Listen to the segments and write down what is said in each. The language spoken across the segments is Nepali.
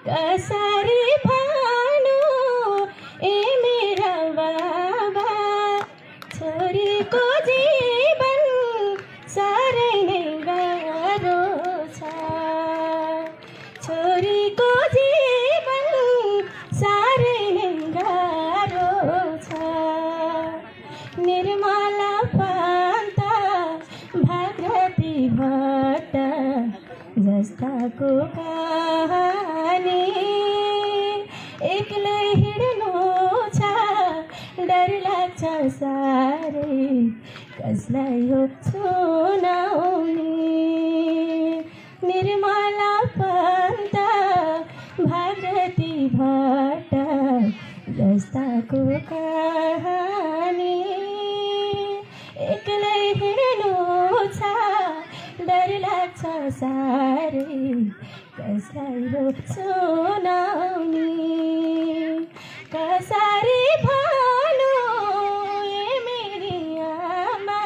कसरी भानु ए मेरा बाबा छोरीको जीवन साह्रै नै गाह्रो छ छोरीको जीवन साह्रै नै गाह्रो छ निर्मला पन्त भागवती भट्ट जस्ताको कहानी एक्लै हिँड्नु छ डर लाग्छ साह्रै कसलाई हो सुनाउने निर्मला पन्त भागवती भट्ट जस्ताको कहानी एक्लै हिँड्नु छ डर लाग्छ साह्रै कसलाई हो सुनाउने कसरी भानु ए मेरी आमा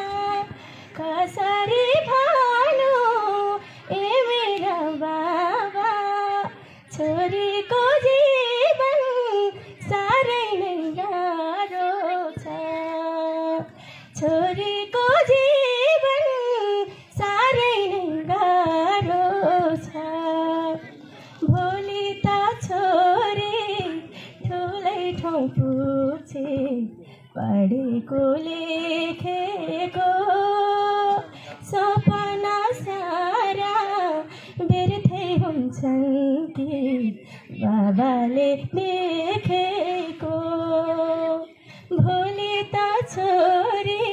कसरी भानु ए मेरा बाबा छोरीको जीवन साह्रै नै गाह्रो छ छोरीको जीवन साह्रै नै गाह्रो छ भोलि त छोरी ठुलै ठाउँ पुग्छे पढेको लेखेको सपना सारा व्यर्थै हुन्छन् कि बाबाले देखेको भोलि त छोरी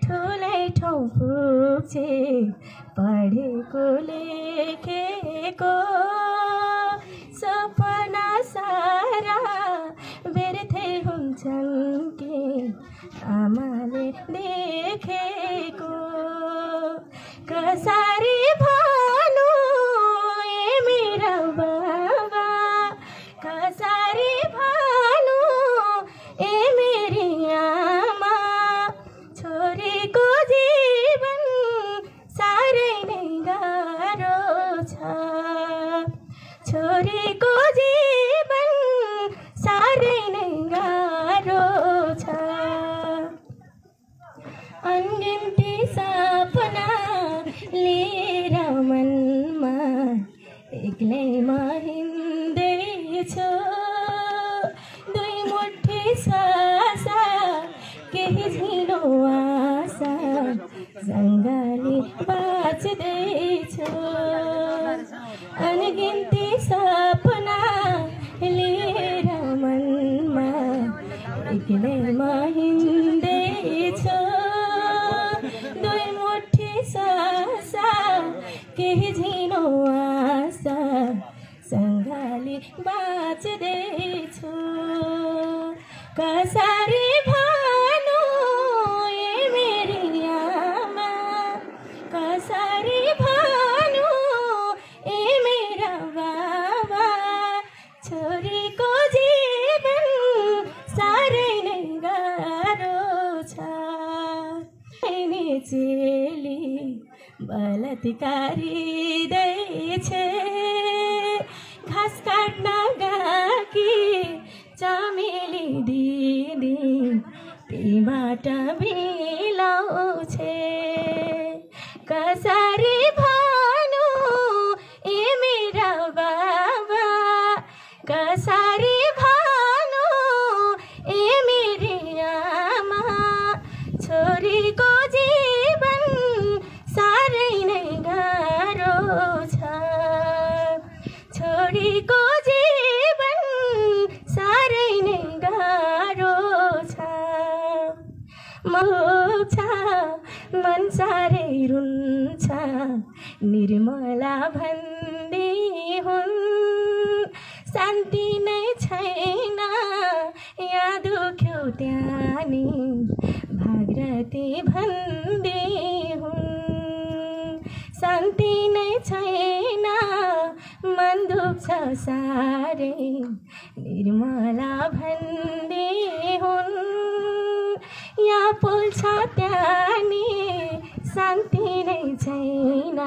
ठुलै ठाउँ पुग्छे पढेको लेखेको सपना सारा व्यर्थै हुन्छन् कि आमाले देखेको कसरी भानु ए मेरा बाबा कसरी भानु ए मेरी आमा छोरीको जीवन साह्रै नै गाह्रो छ छोरीको जीवन साह्रै नै गाह्रो छ अनगिन्ती सपना लिएर मनमा एक्लैमा हिँड्दैछु दुई मुठी सासा केही झिनो आशा सँगले बाँच्दैछु अनगिन्ती सपना लिएर मनमा एक्लैमा हिँड्दैछु दुई मुठी सासा केही झिनो आशा सँगले बाँच्दैछु कसरी भानु ए मेरी आमा कसरी भानु ए मेरा बाबा छोरीको जीवन साह्रै नै गाह्रो छ चेली बलात्कारिँदैछे घाँस काट्न गएकी चमेली दिदी त्यहीबाट बिलाउँछे कसरी भानु ए मेरा बाबा कसरी भानु ए मेरी आमा छोरीको जीवन साह्रै नै गाह्रो छ छोरीको जीवन साह्रै नै गाह्रो छ मन साह्रै रुन्छ निर्मला भन्दी हुन् शान्ति नै छैन यहाँ दुख्यो त्यानी भागरथी भन्दी हुन् शान्ति नै छैन मन दुख्छ साह्रै निर्मला भन्दी हुन् यहाँ पोल्छ त्यानी शान्ति नै छैन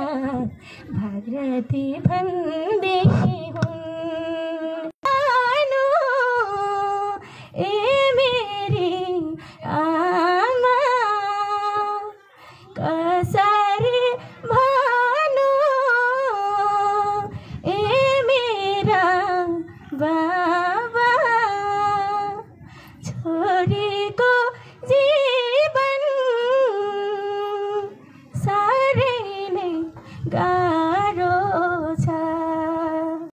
भागरथी भन्दी